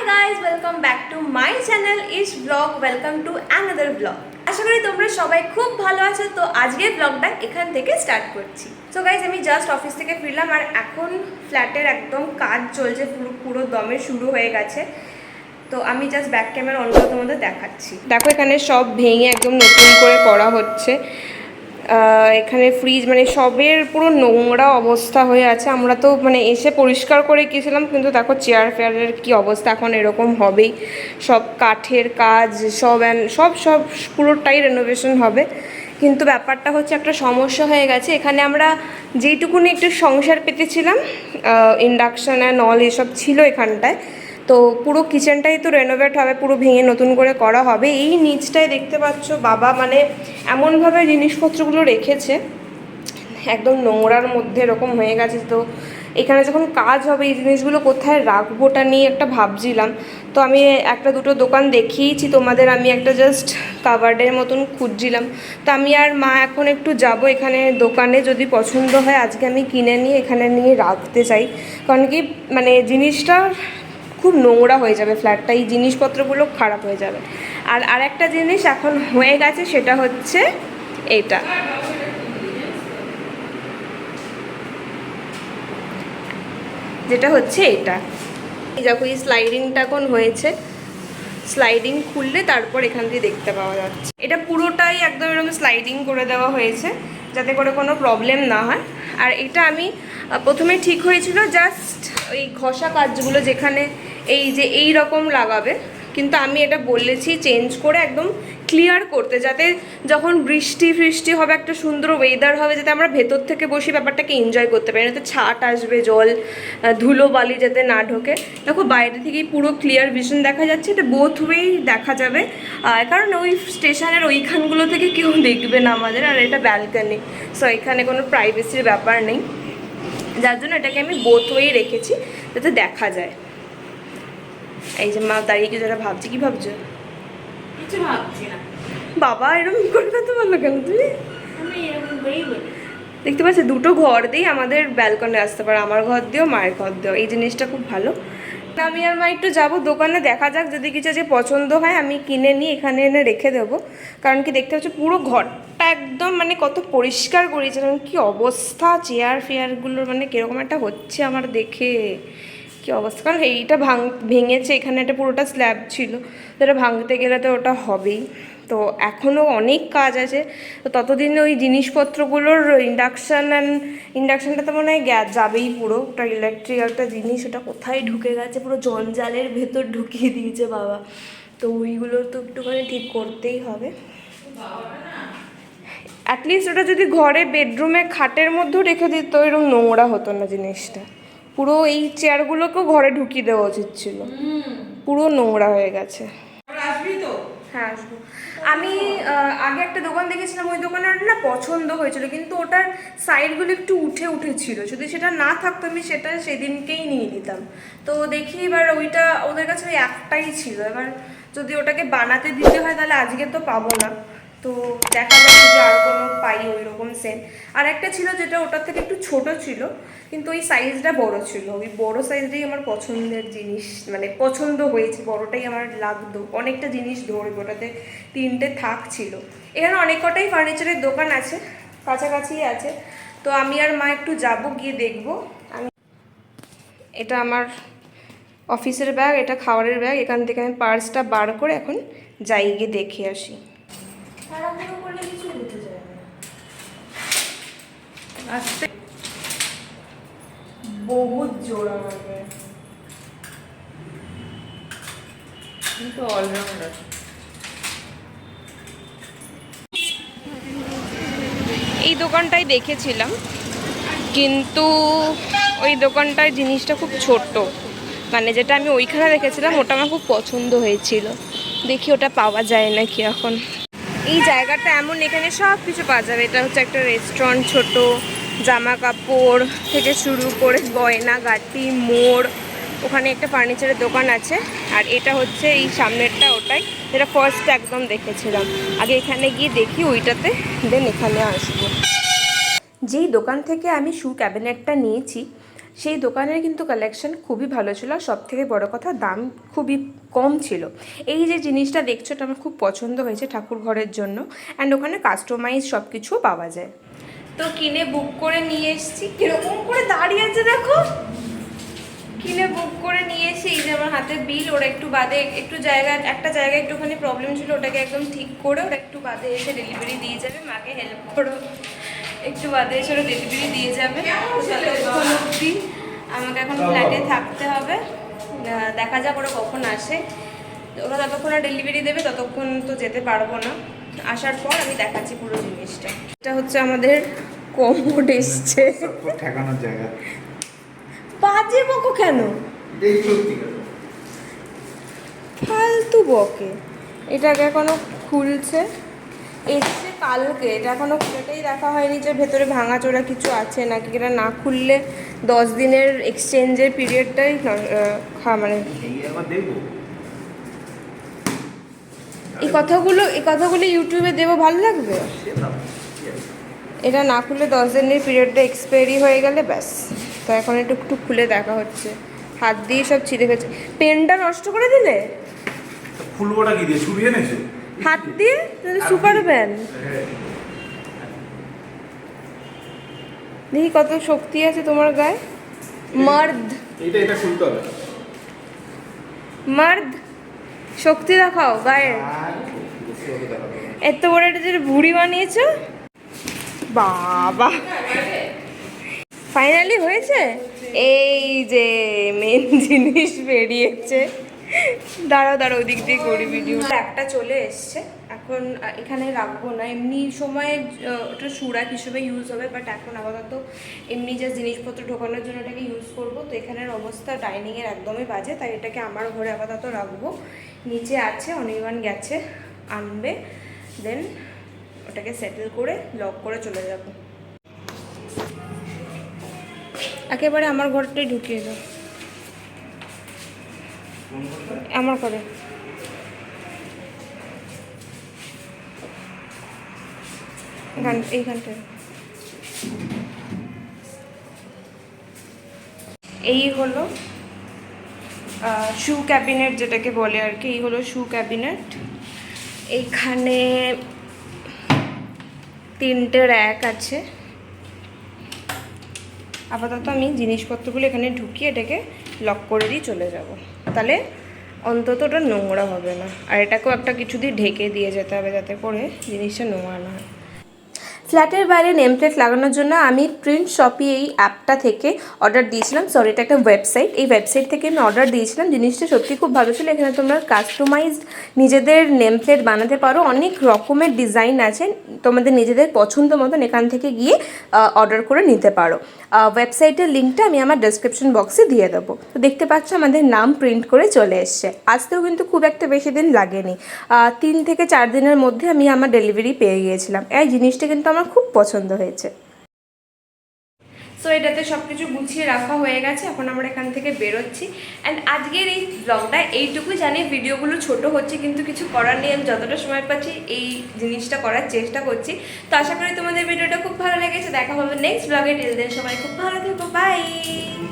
guys, welcome back to my channel Ish Vlog. Welcome to another vlog. আশা করি তোমরা সবাই খুব ভালো আছো। তো আজকের ব্লগটা এখান থেকে স্টার্ট করছি। সো গাইজ আমি জাস্ট অফিস থেকে ফিরলাম আর এখন ফ্ল্যাটের একদম কাজ চলছে, পুরো দমে শুরু হয়ে গেছে। তো আমি জাস্ট ব্যাক ক্যামেরা অন করে তোমাদের দেখাচ্ছি। দেখো এখানে সব ভেঙে একদম নতুন করে করা হচ্ছে। এখানে ফ্রিজ মানে সবের পুরো নোংরা অবস্থা হয়ে আছে। আমরা তো মানে এসে পরিষ্কার করে গিয়েছিলাম, কিন্তু দেখো চেয়ার ফেয়ারের কী অবস্থা, এখন এরকম হবেই। সব কাঠের কাজ সব পুরোটাই রেনোভেশন হবে। কিন্তু ব্যাপারটা হচ্ছে একটা সমস্যা হয়ে গেছে। এখানে আমরা যেইটুকুনি একটু সংসার পেতেছিলাম, ইন্ডাকশান অ্যান্ড অল এসব ছিল এখানটায়, তো পুরো কিচেনটাই তো রেনোভেট হবে, পুরো ভেঙে নতুন করে করা হবে। এই নিচটায় দেখতে পাচ্ছ বাবা মানে এমনভাবে জিনিসপত্রগুলো রেখেছে একদম নোংরার মধ্যে এরকম হয়ে গেছে। তো এখানে যখন কাজ হবে এই জিনিসগুলো কোথায় রাখবোটা নিয়ে একটা ভাবছিলাম। তো আমি একটা দুটো দোকান দেখিয়েছি তোমাদের, আমি একটা জাস্ট কাভার্ডের মতন খুঁজছিলাম। তো আমি আর মা এখন একটু যাব এখানে দোকানে, যদি পছন্দ হয় আজকে আমি কিনে নিয়ে এখানে নিয়ে রাখতে চাই। কারণ কি মানে জিনিসটা খুব নোংরা হয়ে যাবে ফ্ল্যাটটা, এই জিনিসপত্রগুলো খারাপ হয়ে যাবে। আর একটা জিনিস এখন হয়ে গেছে, সেটা হচ্ছে এটা। যেটা হচ্ছে এটা, এই দেখো এই স্লাইডিংটা এখন হয়েছে। স্লাইডিং খুললে তারপর এখান দিয়ে দেখতে পাওয়া যাচ্ছে। এটা পুরোটাই একদম এরকম স্লাইডিং করে দেওয়া হয়েছে যাতে করে কোনো প্রবলেম না হয়। আর এটা আমি প্রথমে ঠিক হয়েছিল জাস্ট ওই ঘষা কাজগুলো যেখানে এই যে এই রকম লাগাবে, কিন্তু আমি এটা বলেছি চেঞ্জ করে একদম ক্লিয়ার করতে, যাতে যখন বৃষ্টি হবে একটা সুন্দর ওয়েদার হবে, যাতে আমরা ভেতর থেকে বসে ব্যাপারটাকে এনজয় করতে পারি, না তো ছাট আসবে, জল ধুলো বালি যাতে না ঢোকে। দেখো বাইরে থেকেই পুরো ক্লিয়ার ভিশন দেখা যাচ্ছে, এটা বোথ ওয়েই দেখা যাবে। কারণ ওই স্টেশনের ওইখানগুলো থেকে কেউ দেখবে না আমাদের, আর এটা ব্যালকনি, সো এখানে কোনো প্রাইভেসির ব্যাপার নেই, যার জন্য এটাকে আমি বোথ ওয়েই রেখেছি যাতে দেখা যায়। এই যে মা দাঁড়িয়ে কি যারা ভাবছি, কি ভাবছো? কিছু ভাবছি না বাবা এরকম করে কথা বললো কেন তুমি? আমি এরকম করেই বলি। দেখতে পাচ্ছি দুটো ঘর দিয়েই আমাদের ব্যালকনি আসতে পারে, আমার ঘর দিয়েও মায়ের ঘর দিয়েও। এই জিনিসটা খুব ভালো। আমি আর মা একটু যাবো দোকানে, দেখা যাক যদি কিছু যে পছন্দ হয় আমি কিনে নিয়ে এখানে এনে রেখে দেবো। কারণ কি দেখতে পাচ্ছি পুরো ঘরটা একদম মানে কত পরিষ্কার করেছে, কি অবস্থা চেয়ার ফেয়ারগুলোর, মানে কীরকম একটা হচ্ছে আমার দেখে, কি অবস্থা। কারণ এইটা ভেঙেছে, এখানে একটা পুরোটা স্ল্যাব ছিল, তো এটা ভাঙতে গেলে তো ওটা হবেই। তো এখনও অনেক কাজ আছে, তো ততদিনে ওই জিনিসপত্রগুলোর ইন্ডাকশানটা তো মনে হয় গ্যাস যাবেই পুরো, ওটা ইলেকট্রিক একটা জিনিস, ওটা কোথায় ঢুকে গেছে, পুরো জঞ্জালের ভেতর ঢুকিয়ে দিয়েছে বাবা। তো ওইগুলো তো একটুখানি ঠিক করতেই হবে। অ্যাটলিস্ট ওটা যদি ঘরে বেডরুমে খাটের মধ্যেও রেখে দিত এরকম নোংরা হতো না জিনিসটা। পুরো এই চেয়ারগুলোকেও ঘরে ঢুকিয়ে দেওয়া উচিত ছিল, পুরো নোংরা হয়ে গেছে। আসবি তো? হ্যাঁ আসবো। আমি আগে একটা দোকান দেখেছিলাম, ওই দোকানের না পছন্দ হয়েছিল, কিন্তু ওটার সাইডগুলো একটু উঠেছিল। যদি সেটা না থাকতো আমি সেটা সেদিনকেই নিয়ে নিতাম। তো দেখি এবার ওইটা ওদের কাছে ওই একটাই ছিল, এবার যদি ওটাকে বানাতে দিতে হয় তাহলে আজকে তো পাবো না, তো দেখা যাচ্ছে যে আর কোনো পাই ওই রকম সেম। আর একটা ছিল যেটা ওটার থেকে একটু ছোট ছিল, কিন্তু ওই সাইজটা বড় ছিল। ওই বড় সাইজটাই আমার পছন্দের জিনিস, মানে পছন্দ হয়েছে, বড়টাই আমার লাগতো, অনেকটা জিনিস ধরবে ওটাতে, 3টে থাক ছিল। এখানে অনেক কটাই ফার্নিচারের দোকান আছে, কাছাকাছি আছে। তো আমি আর মা একটু যাব, গিয়ে দেখবো। এটা আমার অফিসের ব্যাগ, এটা খাবারের ব্যাগ, এখান থেকে আমি পার্সটা বার করে এখন যাই, গিয়ে দেখে আসি। আসতে বহুত জোড়া হবে, কিন্তু অলরাউন্ডার। এই দোকানটাই দেখেছিলাম, কিন্তু ওই দোকানটায় জিনিসটা খুব ছোট, মানে যেটা আমি ওইখানে দেখেছিলাম ওটা আমার খুব পছন্দ হয়েছিল। দেখি ওটা পাওয়া যায় নাকি এখন। এই জায়গাটা এমন, এখানে সব কিছু পাওয়া যাবে। এটা হচ্ছে একটা রেস্টুরেন্ট, ছোট জামা কাপড় থেকে শুরু করে গয়নাগাটি, মোড়, ওখানে একটা ফার্নিচারের দোকান আছে। আর এটা হচ্ছে এই সামনেরটা, ওটাই যেটা ফার্স্ট একদম দেখেছিলাম। আগে এখানে গিয়ে দেখি ওইটাতে, দেন এখানে আসবো। যেই দোকান থেকে আমি শু ক্যাবিনেটটা নিয়েছি সেই দোকানের কিন্তু কালেকশন খুবই ভালো ছিল, আর সব থেকে বড়ো কথা দাম খুবই কম ছিল। এই যে জিনিসটা দেখছো এটা আমার খুব পছন্দ হয়েছে ঠাকুর ঘরের জন্য, অ্যান্ড ওখানে কাস্টমাইজ সব কিছুও পাওয়া যায়। তো কিনে বুক করে নিয়ে এসেছি, কীরকম করে দাঁড়িয়ে আছে দেখো, কিনে বুক করে নিয়ে এসে এই যে আমার হাতে বিল, ওরা একটু বাদে একটা জায়গায় একটুখানি প্রবলেম ছিল, ওটাকে একদম ঠিক করে ওরা একটু বাদে এসে ডেলিভারি দিয়ে যাবে। মাকে হেল্প করো, একটু বাদে এসে ওরা ডেলিভারি দিয়ে যাবে। ততক্ষণ অবধি আমাকে এখন ফ্ল্যাটে থাকতে হবে, দেখা যাক ওরা কখন আসে। ওরা যতক্ষণ ডেলিভারি দেবে ততক্ষণ তো যেতে পারবো না, আসার পর আমি দেখাচ্ছি পুরো জিনিসটা। এটা হচ্ছে আমাদের কমোড এসছে, ঠেকানোর জায়গা। বাজে বকো কেন, ফালতু বকে। এটাকে এখনো খুলছে, এসছে কালকে, এটা এখনো খুলেটাই দেখা হয়নি যে ভেতরে ভাঙাচোরা কিছু আছে নাকি। এটা না খুললে 10 দিনের এক্সচেঞ্জের পিরিয়ডটাই মানে এই কথাগুলো ইউটিউবে দেবো, ভালো লাগবে? এটা না খুললে 10 দিনের পিরিয়ডটা এক্সপায়ারি হয়ে গেলে ব্যাস। তো এখন একটু খুলে দেখা হচ্ছে, হাত দিয়ে সব ছিঁড়ে ফেলছে। পেনটা নষ্ট করে দিলে, ফুলবোটা কি দিয়ে ছুরি এনেছো? হাত দিয়ে সুপার পেন। দেখি কত শক্তি আছে তোমার গায়ে। মার্দ, এটা খুলতে হবে। মার্দ, শক্তি দেখাও গায়ে। এত বড় একটা যে বুড়ি বানিয়েছো, বাবা ফাইনালি হয়েছে। এই যে মেন জিনিস বেরিয়েছে, দাঁড়াও ওদিক দিয়ে করি ভিডিও। একটা চলে এসছে, এখন এখানে রাখবো না, এমনি সময় ওটা সুরাক হিসেবে ইউজ হবে, বাট এখন আপাতত এমনি যা জিনিসপত্র ঢোকানোর জন্য এটাকে ইউজ করবো। তো এখানের অবস্থা ডাইনিংয়ের একদমই বাজে, তাই এটাকে আমার ঘরে আপাতত রাখবো। নিচে আছে, অনির্বাণ গেছে আনবে, দেন ওটাকে সেটেল করে লক করে চলে যাব। একেবারে আমার ঘরটাই ঢুকিয়ে দাও, আমার ঘরে। এইখানটায় এই হলো শু ক্যাবিনেট, যেটাকে বলে আর কি। এই হলো শু ক্যাবিনেট। এইখানে 3টে র্যাক আছে। আপাতত আমি জিনিসপত্রগুলো এখানে ঢুকিয়ে এটাকে লক করে দিয়ে চলে যাব, তাহলে অন্তত ওটা নোংরা হবে না। আর এটাকেও একটা কিছু দিয়ে ঢেকে দিয়ে যেতে হবে যাতে করে জিনিসটা নোংরা না হয়। ফ্ল্যাটের বাইরে নেম প্লেট লাগানোর জন্য আমি প্রিন্ট শপি এই অ্যাপটা থেকে অর্ডার দিয়েছিলাম। সরি, এটা একটা ওয়েবসাইট। এই ওয়েবসাইট থেকে আমি অর্ডার দিয়েছিলাম। জিনিসটা সত্যি খুব ভালো ছিল। এখানে তোমরা কাস্টমাইজড নিজেদের নেম প্লেট বানাতে পারো। অনেক রকমের ডিজাইন আছে, তোমাদের নিজেদের পছন্দ মতন এখান থেকে গিয়ে অর্ডার করে নিতে পারো। ওয়েবসাইটের লিঙ্কটা আমি আমার ডেসক্রিপশন বক্সে দিয়ে দেবো। তো দেখতে পাচ্ছ আমাদের নাম প্রিন্ট করে চলে এসছে। আসতেও কিন্তু খুব একটা বেশি দিন লাগেনি, 3 থেকে 4 দিনের মধ্যে আমি আমার ডেলিভারি পেয়ে গিয়েছিলাম। এই জিনিসটা কিন্তু আমার খুব পছন্দ হয়েছে। সো এটাতে সব কিছু গুছিয়ে রাখা হয়ে গেছে, এখন আমরা এখান থেকে বেরোচ্ছি। অ্যান্ড আজকের এই ব্লগটা এইটুকুই। জানি ভিডিওগুলো ছোট হচ্ছে, কিন্তু কিছু করার নেই। আমি যতটা সময় পাচ্ছি এই জিনিসটা করার চেষ্টা করছি। তো আশা করি তোমাদের ভিডিওটা খুব ভালো লেগেছে। দেখা হবে নেক্সট ব্লগে। টিল দেন সবাই খুব ভালো থেকো, বাই।